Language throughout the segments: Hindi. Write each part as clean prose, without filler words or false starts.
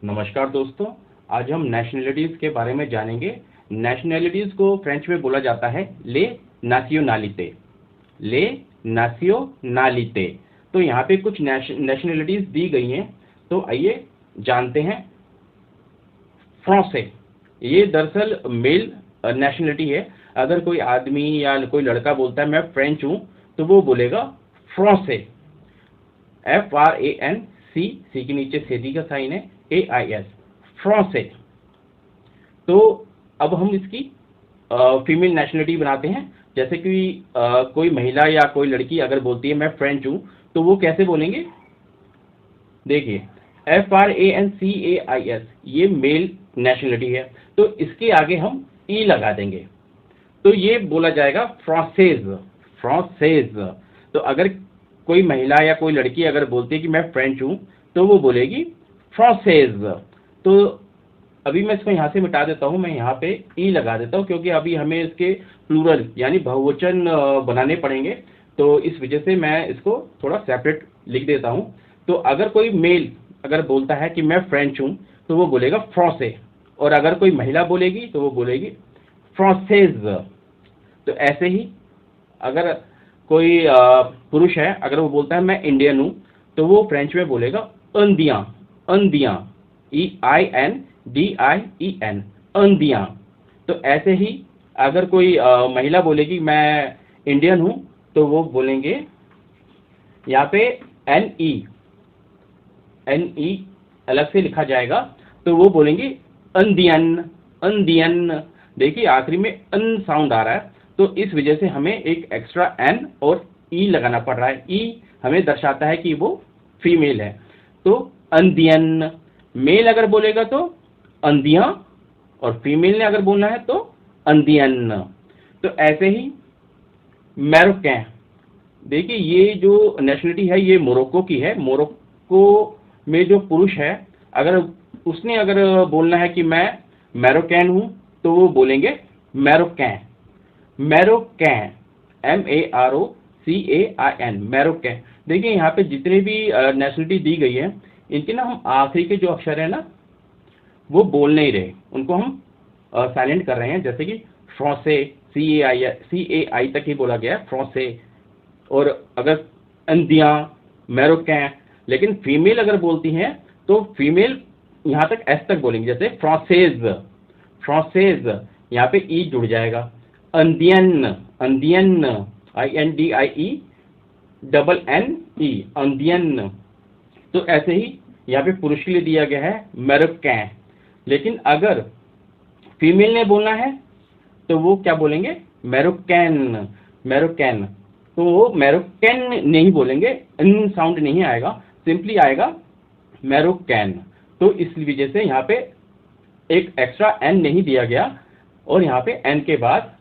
नमस्कार दोस्तों, आज हम नेशनलिटीज़ के बारे में जानेंगे। नेशनलिटीज़ को फ्रेंच में बोला जाता है ले नासियोनालिते। ले नासियोनालिते। तो यहाँ पे कुछ नेशनलिटीज़ दी गई हैं, तो आइए जानते हैं। फ्रांसे, ये दरअसल मेल नेशनलिटी है। अगर कोई आदमी या कोई लड़का बोलता है मैं फ्रेंच हूँ, तो वो बोलेगा फ्रांसे। FRAN सी के नीचे सेदी का साइन है, AIS, फ्रांसे। तो अब हम इसकी फीमेल नेशनलिटी बनाते हैं। जैसे कि कोई महिला या कोई लड़की अगर बोलती है मैं फ्रेंच हूँ, तो वो कैसे बोलेंगे? देखिए, FRANCAIS ये मेल नेशनलिटी है, तो इसके आगे हम ई लगा देंगे, तो ये बोला जाएगा फ्रांसेज। फ्रांसेज। तो अगर कोई महिला या कोई लड़की अगर बोलती है कि मैं फ्रेंच हूँ, तो वो बोलेगी फ्रांसेज। तो अभी मैं इसको यहाँ से मिटा देता हूँ, मैं यहाँ पे ई लगा देता हूँ, क्योंकि अभी हमें इसके प्लूरल यानी बहुवचन बनाने पड़ेंगे, तो इस वजह से मैं इसको थोड़ा सेपरेट लिख देता हूँ। तो अगर कोई मेल अगर बोलता है कि मैं फ्रेंच हूँ, तो वो बोलेगा फ्रांसे, और अगर कोई महिला बोलेगी तो वो बोलेगी फ्रांसेज। तो ऐसे ही अगर कोई पुरुष है, अगर वो बोलता है मैं इंडियन हूँ, तो वो फ्रेंच में बोलेगा अंदियाँ। अंदियाँ, EINDIEN, अंदियाँ। तो ऐसे ही अगर कोई महिला बोलेगी मैं इंडियन हूँ, तो वो बोलेंगे यहाँ पे NE अलग से लिखा जाएगा, तो वो बोलेंगे अंदियन। अंदियन। देखिए आखिरी में अन साउंड आ रहा है, तो इस वजह से हमें एक एक्स्ट्रा एन और ई लगाना पड़ रहा है। ई हमें दर्शाता है कि वो फीमेल है। तो अंदियन। मेल अगर बोलेगा तो अंदियाँ, और फीमेल ने अगर बोलना है तो अंदियन। तो ऐसे ही मैरोकैन। देखिए ये जो नेशनलिटी है ये मोरक्को की है। मोरक्को में जो पुरुष है, अगर उसने अगर बोलना है कि मैं मैरोकैन हूँ, तो वो बोलेंगे मैरोकैन। मैरोकैन, MAROCAIN, मैरोकैन। देखिए यहाँ पे जितने भी नेशनलिटी दी गई है, इनके ना हम आखिरी के जो अक्षर है ना, वो बोल नहीं रहे, उनको हम साइलेंट कर रहे हैं। जैसे कि फ्रांसे, CAI तक ही बोला गया है, फ्रांसे। और अगर अंदियाँ, मैरोकैन। लेकिन फीमेल अगर बोलती हैं, तो फीमेल यहाँ तक एस तक बोलेंगे, जैसे फ्रांसेज। फ्रांसेज, यहाँ पे ई जुड़ जाएगा। अंदियन, अंदियन, INDIENNE, अंदियन। तो ऐसे ही यहाँ पे पुरुष के लिए दिया गया है मैरोकैन। लेकिन अगर फीमेल ने बोलना है, तो वो क्या बोलेंगे? मैरोकैन। मैरोकैन। तो वो मैरोकैन नहीं बोलेंगे, एन साउंड नहीं आएगा, सिंपली आएगा मैरोकैन। तो इस वजह से यहाँ पे एक एक्स्ट्रा एन नहीं दिया गया, और यहाँ पे एन के बाद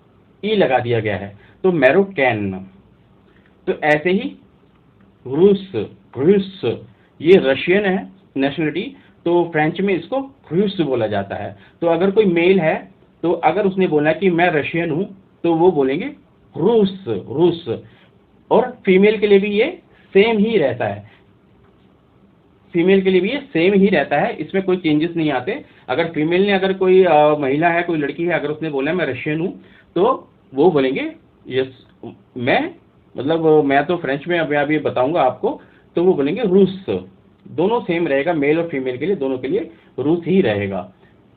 ई लगा दिया गया है, तो मैरोकैन। तो ऐसे ही रूस। रूस, ये रशियन है नेशनलिटी, तो फ्रेंच में इसको रूस बोला जाता है। तो अगर कोई मेल है, तो अगर उसने बोला कि मैं रशियन हूँ, तो वो बोलेंगे रूस। रूस। और फीमेल के लिए भी ये सेम ही रहता है। फीमेल के लिए भी ये सेम ही रहता है, इसमें कोई चेंजेस नहीं आते। अगर फीमेल ने अगर कोई महिला है, कोई लड़की है, अगर उसने बोला मैं रशियन हूँ, तो वो बोलेंगे यस मैं, मतलब मैं तो फ्रेंच में अभी बताऊंगा आपको, तो वो बोलेंगे रूस। दोनों सेम रहेगा, मेल और फीमेल के लिए, दोनों के लिए रूस ही रहेगा।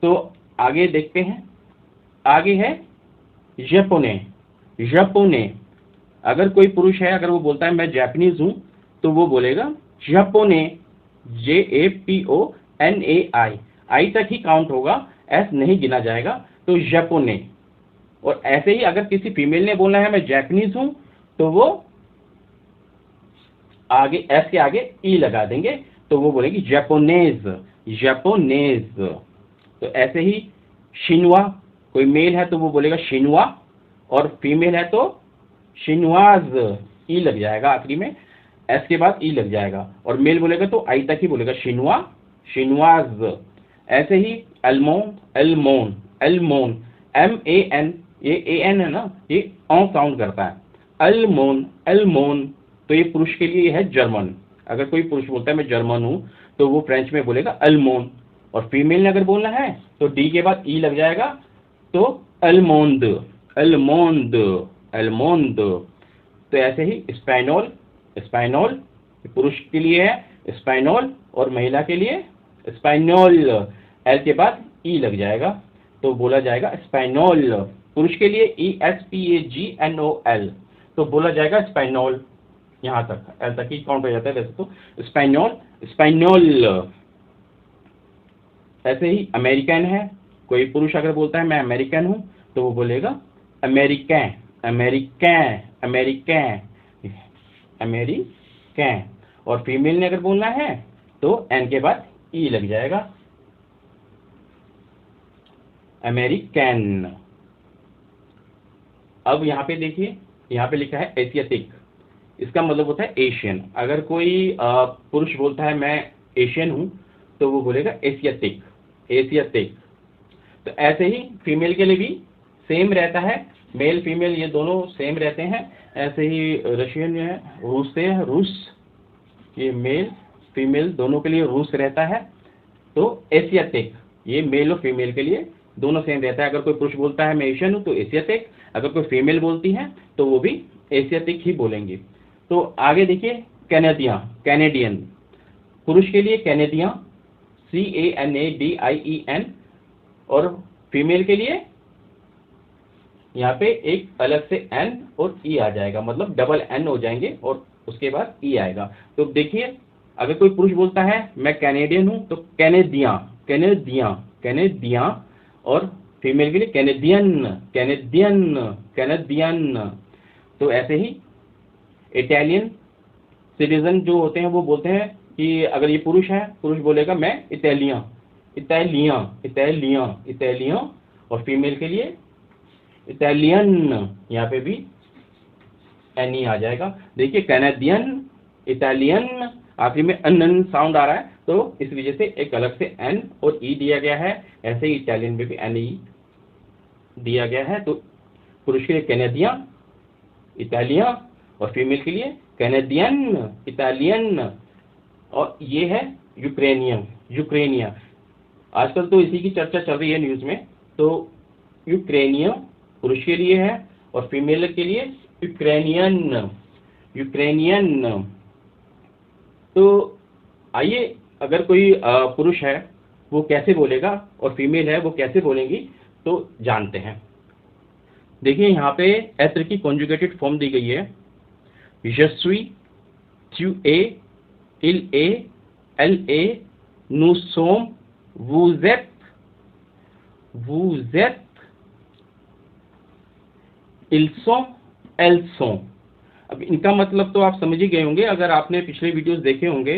तो आगे देखते हैं। आगे है जापाने। जापाने। अगर कोई पुरुष है, अगर वो बोलता है मैं जापानीज हूँ, तो वो बोलेगा जापाने। JAPONAI, आई तक ही काउंट होगा, एस नहीं गिना जाएगा, तो जापाने। और ऐसे ही अगर किसी फीमेल ने बोलना है मैं जापानीज हूँ, तो वो आगे एस के आगे ई लगा देंगे, तो वो बोलेंगे जापानेज। जापानेज। तो ऐसे ही शिनवा। कोई मेल है तो वो बोलेगा शिनवा, और फीमेल है तो शिनवाज। ई लग जाएगा आखिरी में, एस के बाद ई लग जाएगा, और मेल बोलेगा तो आई तक ही बोलेगा शिनवा, शिनवाज। ऐसे ही एल्मोन। एल्मोन। एल्मोन, MAN, ये AN है ना, ये ऑ साउंड करता है। एल्मोन। एल्मोन। तो ये पुरुष के लिए है जर्मन। अगर कोई पुरुष बोलता है मैं जर्मन हूँ, तो वो फ्रेंच में बोलेगा अल्मोन। और फीमेल ने अगर बोलना है तो डी के बाद ई लग जाएगा, तो अल्मोंड, अल्मोंड, अल्मोंड। तो ऐसे ही स्पाइनोल, स्पाइनोल पुरुष के लिए है स्पाइनोल और महिला के लिए स्पाइनोल, एल के बाद ई लग जाएगा तो बोला जाएगा स्पाइनोल। पुरुष के लिए ESPAGNOL तो बोला जाएगा स्पाइनोल। यहाँ तक एल तक ही काउंट हो जाता है वैसे तो, स्पाइनोल, स्पाइनोल। ऐसे ही अमेरिकन है, कोई पुरुष अगर बोलता है मैं अमेरिकन हूँ तो वो बोलेगा अमेरिकन, अमेरिकन, अमेरिकन, अमेरिकन। और फीमेल ने अगर बोलना है तो एन के बाद ई लग जाएगा, अमेरिकन। अब यहाँ पे देखिए, यहाँ पे लिखा है एशियाटिक, इसका मतलब होता है एशियन। अगर कोई पुरुष बोलता है मैं एशियन हूँ तो वो बोलेगा एशियाटिक, एशियाटिक। तो ऐसे ही फीमेल के लिए भी सेम रहता है, मेल फीमेल ये दोनों सेम रहते हैं। ऐसे ही रशियन है, रूस से है, रूस, ये मेल फीमेल दोनों के लिए रूस रहता है। तो एशियाटिक ये मेल और फीमेल के लिए दोनों सेम रहता है। अगर कोई पुरुष बोलता है मैं एशियन हूँ तो एशियाटिक, अगर कोई फीमेल बोलती है तो वो भी एशियाटिक ही बोलेंगे। तो आगे देखिए कैनेडियन, कैनेडियन पुरुष के लिए कैनेडियन CANADIEN और फीमेल के लिए यहाँ पे एक अलग से N और E आ जाएगा, मतलब डबल N हो जाएंगे और उसके बाद E आएगा। तो देखिए अगर कोई पुरुष बोलता है मैं कैनेडियन हूँ तो कैनेडियन, कैनेडियन, कैनेडियन। और फीमेल के लिए कैनेडियन, कैनेडियन, कैनेडियन। तो ऐसे ही इटालियन सिटीजन जो होते हैं वो बोलते हैं कि अगर ये पुरुष है, पुरुष बोलेगा मैं इटालियन, इटालियन, इटालियन, इटालियन। और फीमेल के लिए इटालियन, यहाँ पे भी एन ई आ जाएगा। देखिए कैनेडियन, इटालियन, आखिरी में अन साउंड आ रहा है तो इस वजह से एक अलग से एन और ई दिया गया है। ऐसे ही इटालियन में भी एन ई दिया गया है। तो पुरुष के लिए कैनेडियन, इटालियन और फीमेल के लिए कैनेडियन, इटालियन। और ये है यूक्रेनियन, यूक्रेनियन। आजकल तो इसी की चर्चा चल रही है न्यूज़ में। तो यूक्रेनियन पुरुष के लिए है और फीमेल के लिए यूक्रेनियन, यूक्रेनियन। तो आइए अगर कोई पुरुष है वो कैसे बोलेगा और फीमेल है वो कैसे बोलेंगी तो जानते हैं। देखिए यहाँ पे एत्र की कॉन्जुगेटेड फॉर्म दी गई है, je suis, tu es, il est, elle est, nous sommes, vous êtes, vous êtes, ils sont, elles sont। अब इनका मतलब तो आप समझ ही गए होंगे, अगर आपने पिछले वीडियोस देखे होंगे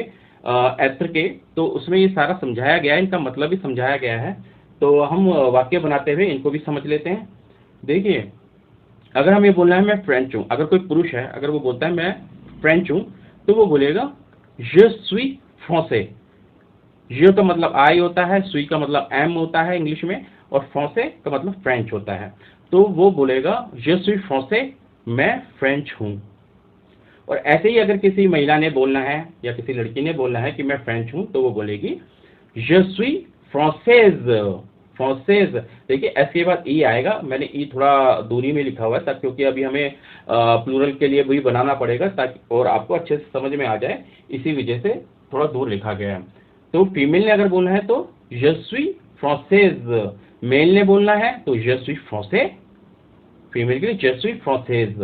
एत्र के तो उसमें ये सारा समझाया गया है, इनका मतलब भी समझाया गया है। तो हम वाक्य बनाते हुए इनको भी समझ लेते हैं। देखिए अगर हमें बोलना है मैं फ्रेंच हूँ, अगर कोई पुरुष है अगर वो बोलता है मैं फ्रेंच हूँ तो वो बोलेगा je suis français। je का मतलब आई होता है, suis का मतलब एम होता है इंग्लिश में, और français का मतलब फ्रेंच होता है। तो वो बोलेगा je suis français, मैं फ्रेंच हूँ। और ऐसे ही अगर किसी महिला ने बोलना है या किसी लड़की ने बोलना है कि मैं फ्रेंच हूँ तो वो बोलेगी je suis française, फ्रांसेज। देखिए एस के बाद ई आएगा, मैंने ई थोड़ा दूरी में लिखा हुआ है ताकि, क्योंकि अभी हमें प्लूरल के लिए भी बनाना पड़ेगा ताकि और आपको अच्छे से समझ में आ जाए, इसी वजह से थोड़ा दूर लिखा गया है। तो फीमेल ने अगर बोलना है तो je suis française, मेल ने बोलना है तो je suis français, फीमेल के लिए je suis française।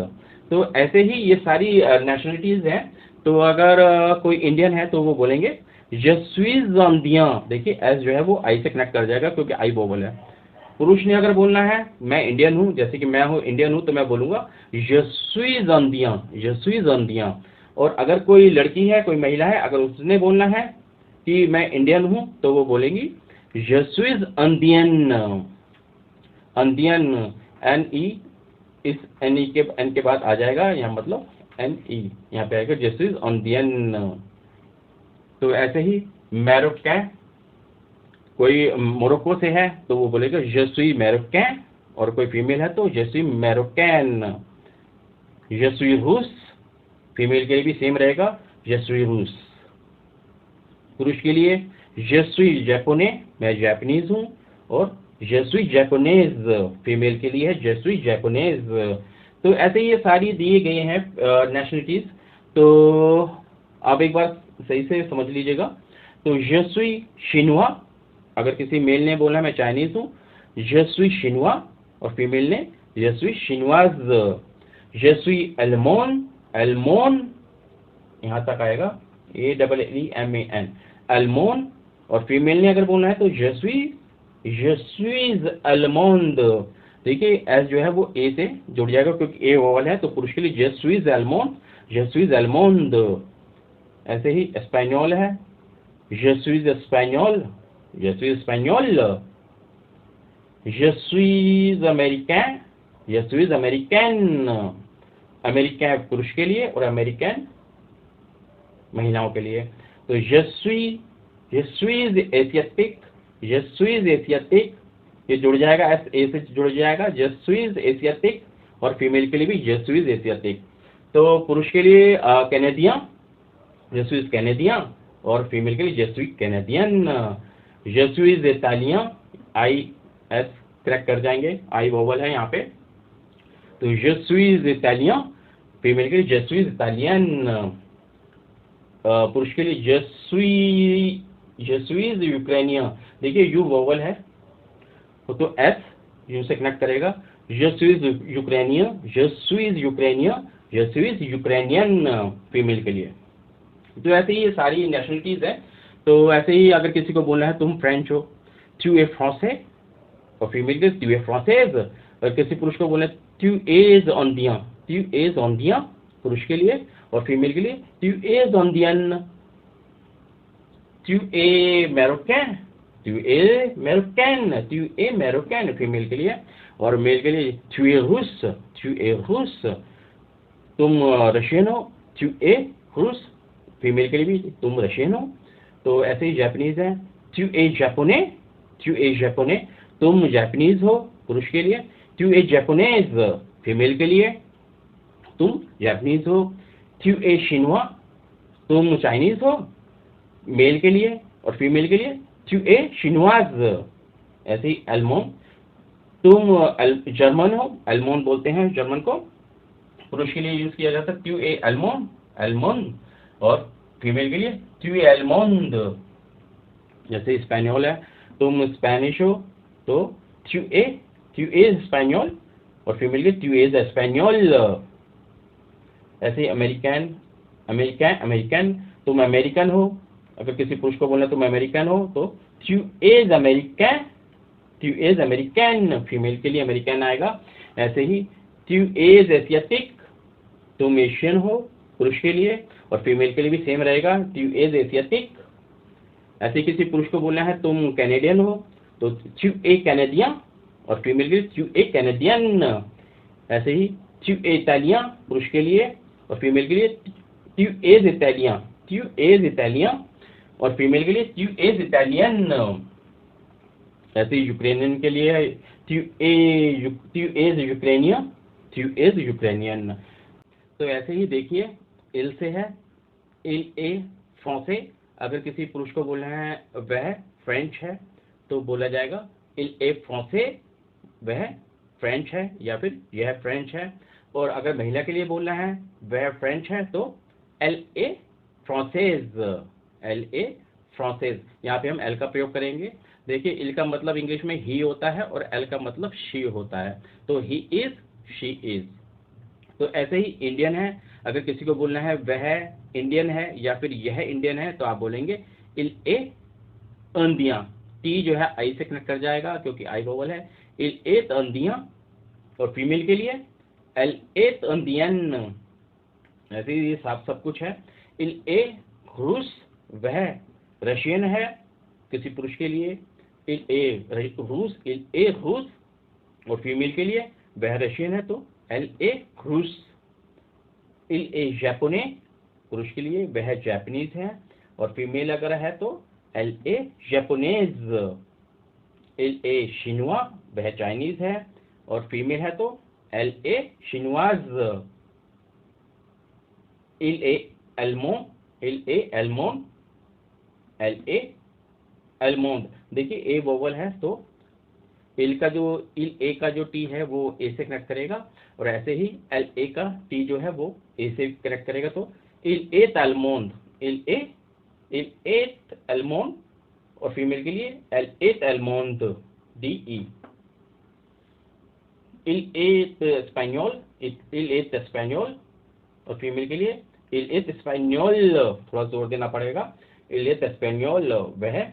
तो ऐसे ही ये सारी नेशनलिटीज हैं। तो अगर कोई इंडियन है तो वो बोलेंगे je suis indien। देखिए एस जो है वो आई से कनेक्ट कर जाएगा क्योंकि आई वोवल है। पुरुष ने अगर बोलना है मैं इंडियन हूँ, जैसे कि मैं हूँ इंडियन हूँ, तो मैं बोलूँगा je suis indien, je suis indien। और अगर कोई लड़की है, कोई महिला है, अगर उसने बोलना है कि मैं इंडियन हूँ तो वो बोलेंगी je suis indienne, indienne, N E, इस एन ई के एन के बाद आ जाएगा यहाँ, मतलब एन ई यहाँ पे आएगा je suis indienne। तो ऐसे ही मैरोकैन, कोई मोरक्को से है तो वो बोलेगा je suis मैरोकैन, और कोई फीमेल है तो je suis मैरोकैन। je suis रूस, फीमेल के लिए भी सेम रहेगा je suis रूस। पुरुष के लिए je suis japonais, मैं जापानीज हूँ, और je suis japonaise फीमेल के लिए है je suis japonaise। तो ऐसे ही ये सारी दिए गए हैं नेशनलिटीज। तो आप एक बार सही से समझ लीजिएगा। तो je suis chinois, अगर किसी मेल ने बोला मैं चाइनीज हूँ, je suis chinois, और फीमेल ने je suis chinoise। je suis allemand, allemand यहाँ तक आएगा ALLEMAN, अल्मोन, और फीमेल ने अगर बोलना है तो je suis allemande। देखिए एस जो है वो ए से जुड़ जाएगा क्योंकि ए वोवल है, तो पुरुष के लिए je suis allemand, je suis allemande। ऐसे ही स्पेनियोल है, je suis espagnol, je suis espagnol। je suis américain, je suis américaine। America पुरुष के लिए और अमेरिकन महिलाओं के लिए। तो je suis Asiatic, je suis Asiatic, ये जुड़ जाएगा एस ए से जुड़ जाएगा je suis एशियाटिक, और फीमेल के लिए भी je suis एशियाटिक। तो पुरुष के लिए कैनेडियन, je suis कैनेडियन, और फीमेल के लिए je suis Canadian. je suis Italian, I S crack कर जाएंगे, आई वोवल है यहाँ पे। तो je suis इटालियन, फीमेल के लिए je suis इटालियन। पुरुष के लिए je suis यूक्रेनियन। देखिए यू वोवल है तो एस यू से कनेक्ट करेगा, je suis Ukrainian, je suis Ukrainian, je suis Ukrainian female के लिए। तो ऐसे ही ये सारी नेशनलिटीज है। तो ऐसे ही अगर किसी को बोलना है तुम फ्रेंच हो, tu es français, और फीमेल के tu es française। और किसी पुरुष को बोलना है tu es indien, tu es indien पुरुष के लिए, और फीमेल के लिए tu es indienne, tu es marocain, tu es marocaine, tu es marocaine female के लिए, और मेल के लिए tu es russe, tu es russe। तुम रशियन हो, tu es russe, फीमेल के लिए भी तुम रशियन हो। तो ऐसे ही जापानीज है, tu es japonais, tu es japonais, तुम जापानीज हो पुरुष के लिए, tu es japonaise फीमेल के लिए तुम जापानीज हो। tu es chinois, तुम चाइनीज हो मेल के लिए, और फीमेल के लिए tu es chinoise। ऐसे ही अल्मोन, तुम जर्मन हो, अल्मोन बोलते हैं जर्मन को, पुरुष के लिए यूज किया जाता है tu es allemand, अल्मोन, और फीमेल के लिए tu es allemande। जैसे स्पेनियोल है, तुम स्पेनिश हो तो tu es espagnol, और फीमेल के tu es espagnol। ऐसे ही अमेरिकन, अमेरिकन, तुम अमेरिकन हो, अगर किसी पुरुष को बोलना तुम अमेरिकन हो तो tu es américain, tu es américaine female के लिए अमेरिकन आएगा। ऐसे ही tu es asiatique, तुम एशियन हो पुरुष के लिए, और फीमेल के लिए भी सेम रहेगा tu es asiatique। ऐसे किसी पुरुष को बोलना है तुम कैनेडियन हो तो tu es canadien, और फीमेल के लिए tu es canadienne। ऐसे ही tu es italien पुरुष के लिए, और फीमेल के लिए tu es italien, tu es italien, और फीमेल के लिए tu es italienne। ऐसे ही यूक्रेनियन के लिए tu es Ukrainian, tu es Ukrainian. तो ऐसे ही देखिए इल से है, इल ए फ्रांसे, अगर किसी पुरुष को बोलना है वह फ्रेंच है तो बोला जाएगा इल ए फ्रांसे, वह फ्रेंच है, या फिर यह फ्रेंच है। और अगर महिला के लिए बोलना है वह फ्रेंच है तो एल ए फ्रांसेज, एल ए फ्रांसेज। यहाँ पे हम एल का प्रयोग करेंगे। देखिए इल का मतलब इंग्लिश में ही होता है और एल का मतलब शी होता है, तो ही इज, शी इज। तो ऐसे ही इंडियन है, अगर किसी को बोलना है वह इंडियन है या फिर यह इंडियन है तो आप बोलेंगे इल ए इंडिया, टी जो है आई से कनेक्ट कर जाएगा क्योंकि आई वोवल है, इल ए इंडिया। और फीमेल के लिए एल ए इंडियन। ऐसे ही ये सब कुछ है। इल ए रूस, वह रशियन है किसी पुरुष के लिए, इल ए रूस, इल ए रूस, और फीमेल के लिए वह रशियन है तो एल ए रूस। इल ए जापाने, पुरुष के लिए वह जापानीज है, और फीमेल अगर है तो एल ए जापानेज। इल ए शिनुआ, वह चाइनीज है, और फीमेल है तो एल ए शिनुआज। इल ए एल्मो, इल ए एल्मोन, एल ए एलमोंड, देखिए ए वोवल है तो इल ए का जो टी है वो ए से कनेक्ट करेगा, और ऐसे ही एल ए का टी जो है वो ए से कनेक्ट करेगा, तो इल एट एलमोंड, इल एट एलमोंड, और फीमेल के लिए एल एट एलमोंड, डी ई। इल एट स्पेनियोल, इल एट स्पेनियोल, और फीमेल के लिए इल एट स्पेनियोल, थोड़ा जोर देना पड़ेगा, इल एट स्पेनियोल, वह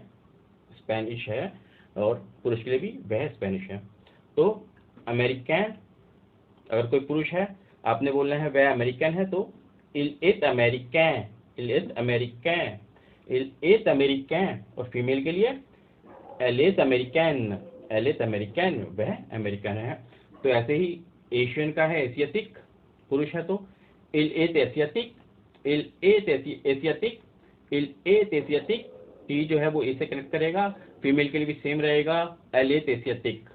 स्पेनिश है, और पुरुष के लिए भी वह स्पेनिश है। तो अमेरिकन, अगर कोई पुरुष है आपने बोलना है वह अमेरिकन है, तो इल एट अमेरिकन, इल एट अमेरिकन, इल एट अमेरिकन, और फीमेल के लिए एल एट अमेरिकन, एल एट अमेरिकन, वह अमेरिकन है। तो ऐसे ही एशियन का है एशियाटिक, पुरुष है तो इल एट एशियाटिक, इल एट एशियाटिक, इल एट एशियाटिक, टी जो है वो ए से कनेक्ट करेगा, फीमेल के लिए भी सेम रहेगा, एल एट एशियाटिक।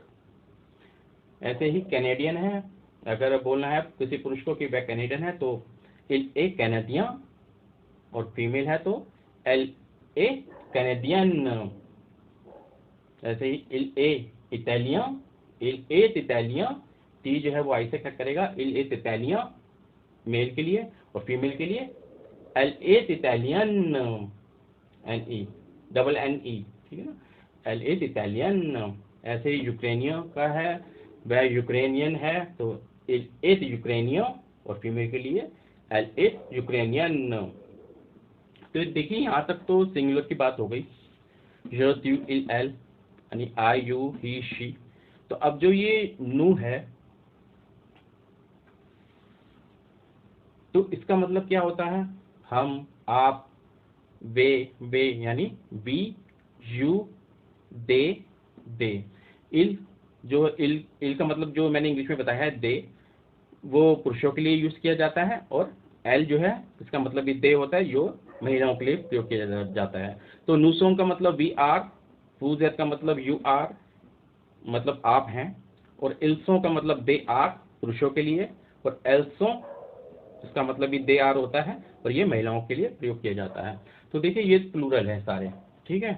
ऐसे ही कैनेडियन है, अगर बोलना है किसी पुरुष को कि वह कैनेडियन है, तो इल ए कैनेडियन, और फीमेल है तो एल ए कैनेडियन। ऐसे ही इल ए इटालियन, इल एट इटालियन, टी जो है वो आई से कनेक्ट करेगा, इल एट इटालियन मेल के लिए, और फीमेल के लिए एल एट इटालियन, N E, double N E, ठीक है ना, एल एट इटालियन। ऐसे ही यूक्रेनियन का है, वह यूक्रेनियन है, तो एल एट यूक्रेनियन, और फीमेल के लिए एल एट यूक्रेनियन। तो देखिए यहाँ तक तो सिंगुलर की बात हो गई, यू इल एल, यानी आई यू ही शी। तो अब जो ये नू है, तो इसका मतलब क्या होता है, हम, आप, वे, यानी वी, यू, दे। इल, जो इल का मतलब जो मैंने इंग्लिश में बताया है दे, वो पुरुषों के लिए यूज किया जाता है, और एल जो है इसका मतलब भी दे होता है, जो महिलाओं के लिए प्रयोग किया जाता है। तो नूसोंग का मतलब वी आर, फूजेर का मतलब यू आर, मतलब आप हैं, और इल्सों का मतलब दे आर, पुरुषों के लिए, और एल्सों इसका मतलब भी दे आर होता है, और ये महिलाओं के लिए प्रयोग किया जाता है। तो देखिए ये प्लूरल है सारे, ठीक है।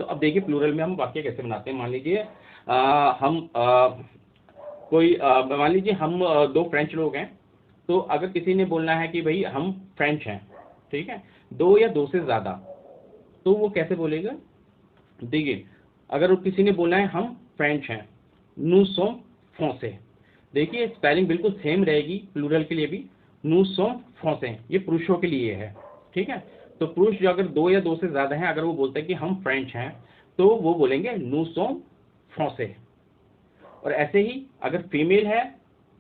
तो अब देखिए प्लूरल में हम वाक्य कैसे बनाते हैं। मान लीजिए मान लीजिए हम दो फ्रेंच लोग हैं, तो अगर किसी ने बोलना है कि भाई हम फ्रेंच हैं, ठीक है, दो या दो से ज्यादा, तो वो कैसे बोलेगा। देखिए अगर किसी ने बोलना है हम फ्रेंच हैं, nous sommes français, देखिए स्पेलिंग बिल्कुल सेम रहेगी प्लूरल के लिए भी, nous sommes français, ये पुरुषों के लिए है, ठीक है। तो पुरुष जो अगर दो या दो से ज्यादा हैं, अगर वो बोलते हैं कि हम फ्रेंच हैं, तो वो बोलेंगे nous sommes français। और ऐसे ही अगर फीमेल है,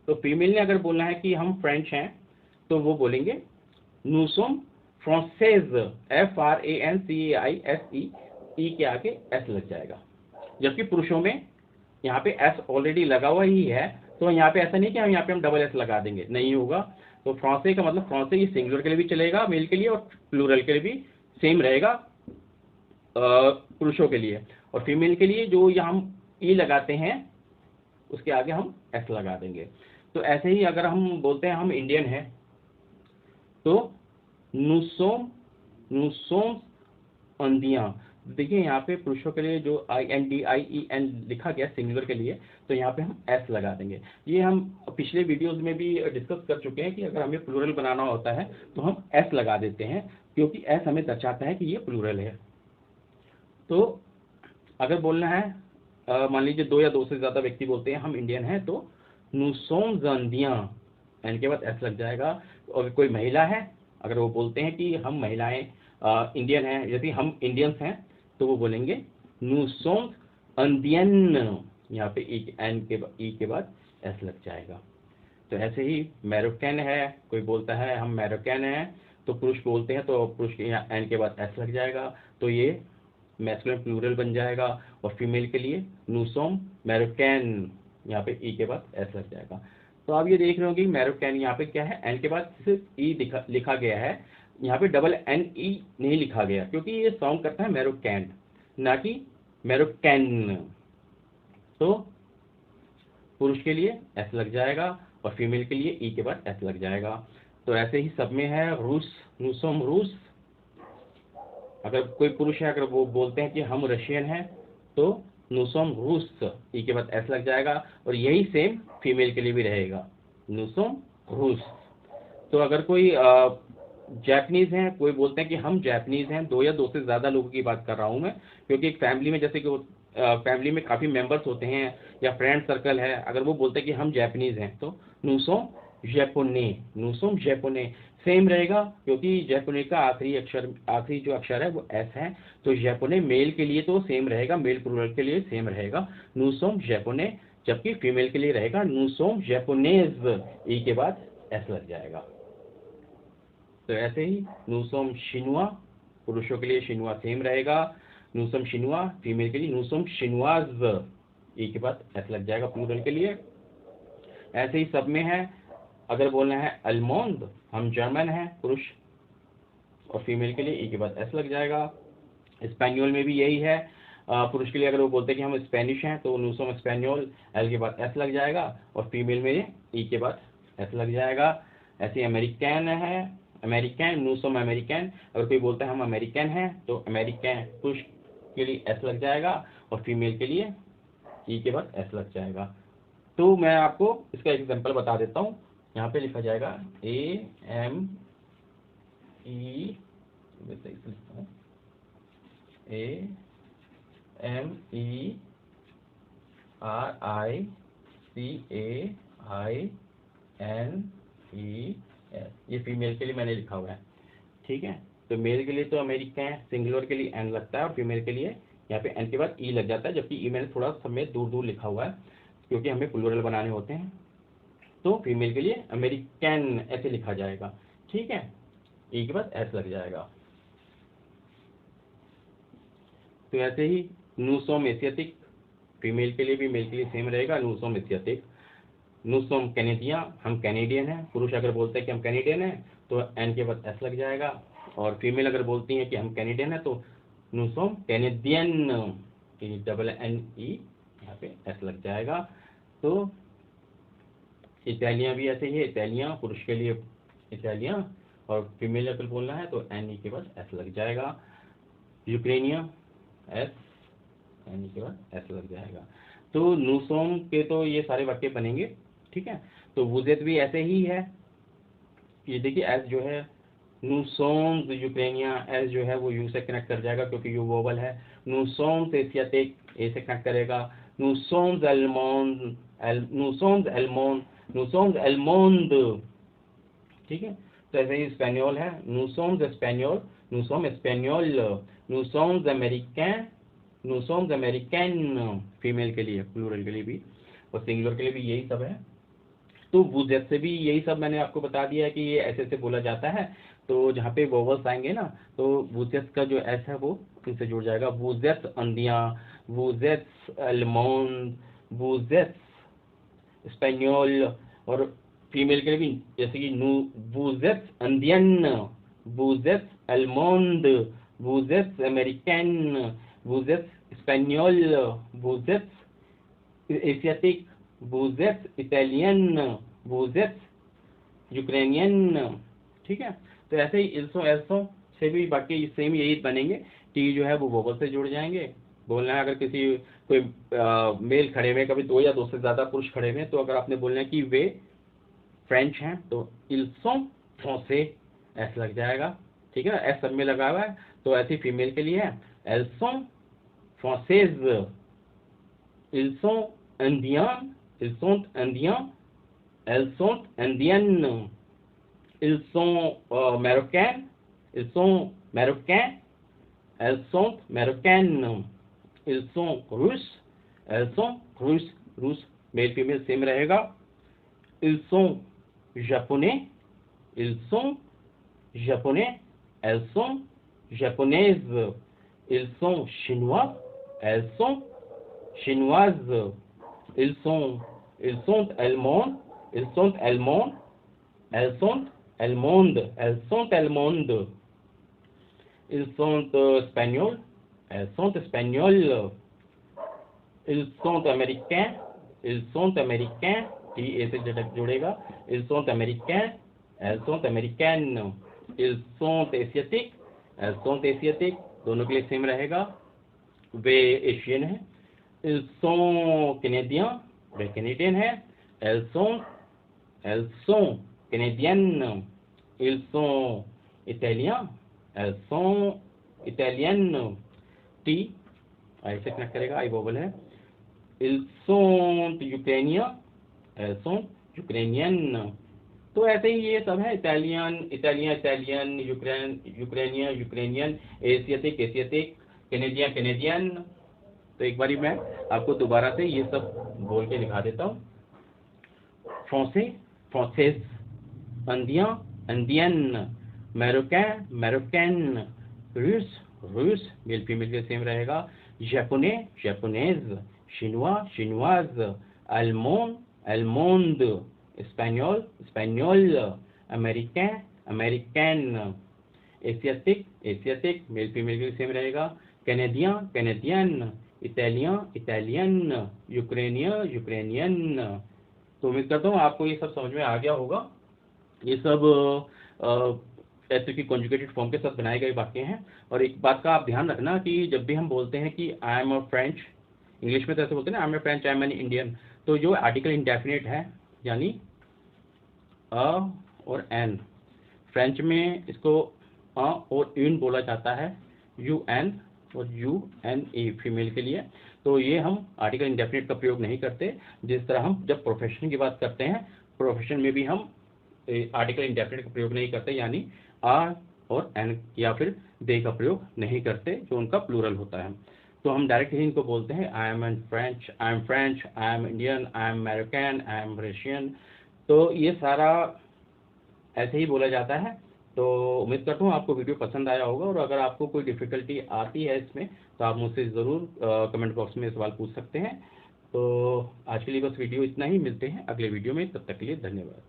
तो फीमेल ने अगर बोलना है कि हम फ्रेंच हैं, तो वो बोलेंगे nous sommes françaises, FRANCAISE, ई के आगे एस लग जाएगा। जबकि पुरुषों में यहाँ पे एस ऑलरेडी लगा हुआ ही है, तो यहाँ पे ऐसा नहीं कि हम यहाँ पे हम डबल एस लगा देंगे, नहीं होगा। तो फ्रांसे का मतलब फ्रांसे, ये सिंगुलर के लिए भी चलेगा मेल के लिए, और प्लूरल के लिए भी सेम रहेगा पुरुषों के लिए। और फीमेल के लिए जो यहाँ हम ई लगाते हैं उसके आगे हम एस लगा देंगे। तो ऐसे ही अगर हम बोलते हैं हम इंडियन हैं, तो nous sommes indiens। देखिए यहाँ पे पुरुषों के लिए जो INDIEN लिखा गया सिंगुलर के लिए, तो यहाँ पे हम एस लगा देंगे। ये हम पिछले वीडियोस में भी डिस्कस कर चुके हैं कि अगर हमें प्लूरल बनाना होता है तो हम एस लगा देते हैं, क्योंकि एस हमें दर्शाता है कि ये प्लूरल है। तो अगर बोलना है मान लीजिए दो या दो से ज्यादा व्यक्ति बोलते हैं हम इंडियन हैं, तो nous sommes indiens, एन के बाद एस लग जाएगा। और कोई महिला है, अगर वो बोलते हैं कि हम महिलाएं इंडियन हैं, यदि हम इंडियंस हैं, तो वो बोलेंगे nous sommes indiennes, यहाँ पे एन के ई के बाद एस लग जाएगा। तो ऐसे ही मैरोकैन है, कोई बोलता है हम मैरोकैन हैं, तो पुरुष बोलते हैं तो पुरुष के यहाँ एन के बाद एस लग जाएगा, तो ये मैस्कुलिन प्लूरल बन जाएगा। और फीमेल के लिए nous sommes मैरोकैन, यहाँ पे ई के बाद एस लग जाएगा। तो आप ये देख रहे हो कि मैरोकैन यहाँ पे क्या है, एन के बाद सिर्फ ई लिखा गया है, यहाँ पे डबल एन ई नहीं लिखा गया, क्योंकि ये साउंड करता है मैरोकैन, ना कि मैरोकैन। तो पुरुष के लिए एस लग जाएगा, और फीमेल के लिए ई के बाद एस लग जाएगा। तो ऐसे ही सब में है रूस, nous sommes रूस, अगर कोई पुरुष है, अगर वो बोलते हैं कि हम रशियन हैं, तो nous sommes russes, ई के बाद एस लग जाएगा। और यही सेम फीमेल के लिए भी रहेगा, nous sommes russes। तो अगर कोई जापानीज हैं, कोई बोलते हैं कि हम जापानीज हैं, दो या दो से ज़्यादा लोगों की बात कर रहा हूँ मैं, क्योंकि एक फैमिली में जैसे कि फैमिली में काफ़ी मेंबर्स होते हैं या फ्रेंड सर्कल है, अगर वो बोलते हैं कि हम जापानीज हैं, तो nous sommes japonais, nous sommes japonais same रहेगा, क्योंकि जापानी का आखिरी जो अक्षर है वो एस है। तो जापानी मेल के लिए तो सेम रहेगा, मेल प्लूरल के लिए सेम रहेगा nous sommes japonais, जबकि फीमेल के लिए रहेगा nous sommes japonaises, ई के बाद एस लग जाएगा। तो ऐसे ही nous sommes chinois, पुरुषों के लिए शिनुआ सेम रहेगा, nous sommes chinois, फीमेल के लिए nous sommes chinoises, ई के बाद एस लग जाएगा प्लूरल के लिए। ऐसे ही सब में है, अगर बोलना है अल्मोंड, हम जर्मन हैं पुरुष और फीमेल के लिए ई के बाद एस लग जाएगा। स्पेनियोल में भी यही है, पुरुष के लिए अगर वो बोलते हैं कि हम स्पेनिश हैं, तो nous sommes स्पेनियोल, एल के बाद एस लग जाएगा, और फीमेल में ई के बाद एस लग जाएगा। ऐसे अमेरिकन है, अमेरिकन, nous sommes अमेरिकन, अगर कोई बोलता है हम अमेरिकन हैं, तो अमेरिकन पुरुष के लिए एस लग जाएगा और फीमेल के लिए ई के बाद एस लग जाएगा। तो मैं आपको इसका एग्जांपल बता देता हूँ। यहाँ पे लिखा जाएगा AMER, ये फीमेल के लिए मैंने लिखा हुआ है, ठीक है। तो मेल के लिए तो अमेरिकन, सिंगुलर के लिए एन लगता है, और फीमेल के लिए यहाँ पे एन के बाद ई लग जाता है, जबकि ई मैंने थोड़ा समय दूर दूर लिखा हुआ है, क्योंकि हमें प्लूरल बनाने होते हैं। तो फीमेल के लिए अमेरिकन ऐसे लिखा जाएगा, ठीक है, ई के बाद एस लग जाएगा। तो ऐसे ही nous sommes एशियाटिक, फीमेल के लिए भी मेल के लिए सेम रहेगा, nous sommes Asiatic. nous sommes Canadian, हम कैनेडियन हैं, पुरुष अगर बोलते हैं कि हम कैनेडियन हैं, तो एन के बाद एस लग जाएगा, और फीमेल अगर बोलती हैं कि हम कैनेडियन हैं, तो nous sommes कैनेडियन, डबल एन ई यहाँ पे एस लग जाएगा। तो इटालियन भी ऐसे ही है, इटालियन पुरुष के लिए इटालियन, और फीमेल अगर बोलना है तो एन ई के बाद एस लग जाएगा। यूक्रेनियन एस, एन ई के बाद एस लग जाएगा। तो nous sommes के तो ये सारे वाक्य बनेंगे, ठीक है। तो vous êtes भी ऐसे ही है, ये देखिए एस जो है nous sommes यूक्रेनियन, एस जो है वो यू से कनेक्ट कर जाएगा, क्योंकि यू वोवल है। nous sommes एशियाटिक, ए से कनेक्ट करेगा। nous sommes allemands, nous sommes allemands, nous sommes allemands, ठीक है। तो ऐसे ही स्पेनियोल है, nous sommes espagnol, nous sommes espagnol, nous sommes américains, nous sommes américaines, female के लिए, प्लूरल के लिए भी, और सिंगुलर के लिए भी यही सब है। तो vous êtes से भी यही सब मैंने आपको बता दिया है कि ये ऐसे ऐसे बोला जाता है। तो जहाँ पे वोवल्स आएंगे ना, तो vous êtes का जो एस है वो इनसे जुड़ जाएगा, vous êtes indien, vous êtes allemand, vous êtes स्पेनियोल, और फीमेल के लिए भी जैसे कि vous êtes indienne, vous êtes allemande, vous êtes américaine, vous êtes espagnole, vous êtes Asiatic, vous êtes italienne, vous êtes Ukrainian, ठीक है। तो ऐसे ही इल्सो एल्सो से भी बाकी सेम यही बनेंगे, टी जो है वो वोवल से जुड़ जाएंगे। बोलना है अगर किसी कोई मेल खड़े हुए, कभी दो या दो से ज़्यादा पुरुष खड़े हुए, तो अगर आपने बोलना है कि वे फ्रेंच हैं, तो इल्सो फ्रांसे एस लग जाएगा, ठीक है ना, एस सब में लगा हुआ है। तो ऐसी फीमेल के लिए है एल्सो फ्रांसेज, इल्सो इंडियन, इल्सो इंडियन, elles sont indiennes, ils sont marocains, ils sont marocains, elles sont marocaines, ils sont russes, elles sont russes, russes, male female same रहेगा। ils sont japonais, ils sont japonais, elles sont japonaises, ils sont chinois, elles sont chinoises, ils sont allemands, ils sont allemands, elles sont allemandes, elles sont allemandes, ils sont espagnols, elles sont espagnols, ils sont américains, ils sont américains, T ऐसे जुड़ेगा, ils sont américains, elles sont américaines, ils sont asiatiques, elles sont asiatiques, दोनों के लिए सेम रहेगा, वे एशियन है। ils sont canadiens, वे कैनेडियन है। elles sont canadiennes, ils sont italiens, elles sont italiennes। T I से कनेक्ट करेगा, आई वोवल है। ils sont ukrainiens, elles sont ukrainiennes। तो ऐसे ही ये सब है, Italian, Italian, Italian, Ukraine, Ukrainian, Ukrainian, Asiatic, Asiatic, Canadian, Canadian. तो एक बारी मैं आपको दोबारा से ये सब बोल के दिखा देता हूँ। फ्रांसे, फ्रांसेस, इंडियन, इंडियन, मैरोकैन, मैरोकैन, रूस, रूस, मेल फीमेल के सेम रहेगा। जापाने, जापानेज, शिनवा, शिनवाज, अल्मोंड, अल्मोंड, स्पेनियोल, स्पेनियोल, अमेरिकन, अमेरिकन, एशियाटिक, एशियाटिक, मेल फीमेल के सेम रहेगा। कैनेडियन, कैनेडियन, इटालियन, इटालियन, यूक्रेनियन, यूक्रेनियन। तो उम्मीद करता हूँ आपको ये सब समझ में आ गया होगा। ये सब ऐसे की कॉन्जुगेटेड फॉर्म के साथ बनाए गए वाक्य हैं। और एक बात का आप ध्यान रखना कि जब भी हम बोलते हैं कि I am a French, English में तो ऐसे बोलते हैं ना, I am a French, I am an Indian, तो जो आर्टिकल इंडेफिनिट है यानी अ और एन, फ्रेंच में इसको अ और इन बोला जाता है, यू एन और यू एन ए फीमेल के लिए। तो ये हम आर्टिकल इंडेफिनिट का प्रयोग नहीं करते। जिस तरह हम जब प्रोफेशन की बात करते हैं, प्रोफेशन में भी हम आर्टिकल इंडेफिनिट का प्रयोग नहीं करते, यानी आ और एन या फिर दे का प्रयोग नहीं करते, जो उनका प्लूरल होता है। तो हम डायरेक्ट ही इनको बोलते हैं, I am French, I am French, I am Indian, I am American, I am Russian. तो ये सारा ऐसे ही बोला जाता है। तो उम्मीद करता हूँ आपको वीडियो पसंद आया होगा, और अगर आपको कोई डिफ़िकल्टी आती है इसमें तो आप मुझसे ज़रूर कमेंट बॉक्स में सवाल पूछ सकते हैं। तो आज के लिए बस वीडियो इतना ही, मिलते हैं अगले वीडियो में, तब तक के लिए धन्यवाद।